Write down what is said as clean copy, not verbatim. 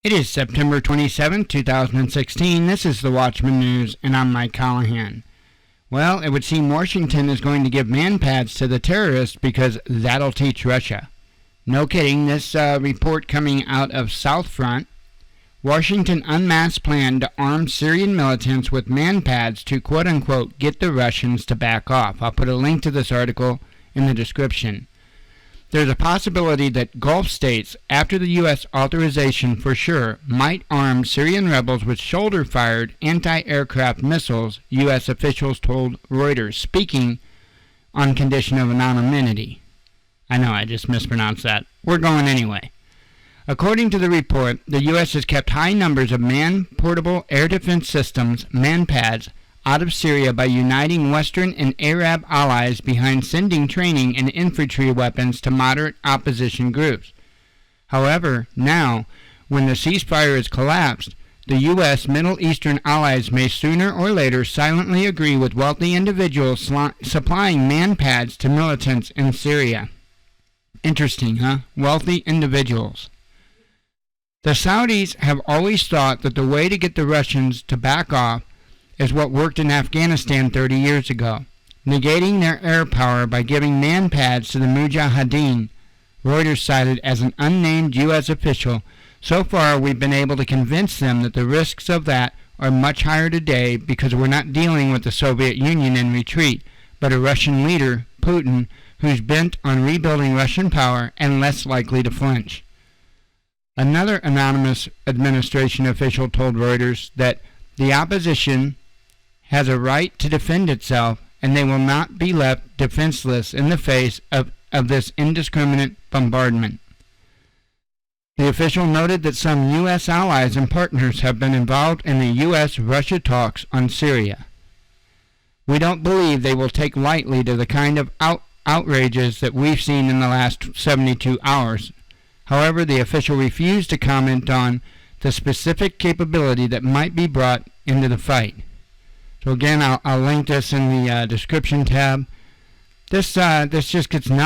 It is September 27, 2016. This is the Watchman News, and I'm Mike Callahan. Well, it would seem Washington is going to give Manpads to the terrorists because that'll teach Russia. No kidding, this report coming out of South Front. Washington unmasked plan to arm Syrian militants with Manpads to quote-unquote get the Russians to back off. I'll put a link to this article in the description. There's a possibility that Gulf states, after the U.S. authorization for sure, might arm Syrian rebels with shoulder-fired anti-aircraft missiles, U.S. officials told Reuters, speaking on condition of anonymity. I know, I just mispronounced that. We're going anyway. According to the report, the U.S. has kept high numbers of man-portable air defense systems, Manpads, out of Syria by uniting Western and Arab allies behind sending training and infantry weapons to moderate opposition groups. However, now, when the ceasefire has collapsed, the U.S. Middle Eastern allies may sooner or later silently agree with wealthy individuals supplying Manpads to militants in Syria. Interesting, huh? Wealthy individuals. The Saudis have always thought that the way to get the Russians to back off is what worked in Afghanistan 30 years ago, negating their air power by giving Manpads to the Mujahideen, Reuters cited as an unnamed U.S. official. So far, we've been able to convince them that the risks of that are much higher today because we're not dealing with the Soviet Union in retreat, but a Russian leader, Putin, who's bent on rebuilding Russian power and less likely to flinch. Another anonymous administration official told Reuters that the opposition has a right to defend itself, and they will not be left defenseless in the face of this indiscriminate bombardment. The official noted that some U.S. allies and partners have been involved in the U.S.-Russia talks on Syria. We don't believe they will take lightly to the kind of outrages that we've seen in the last 72 hours. However, the official refused to comment on the specific capability that might be brought into the fight. So again, I'll link this in the description tab. This just gets nuts.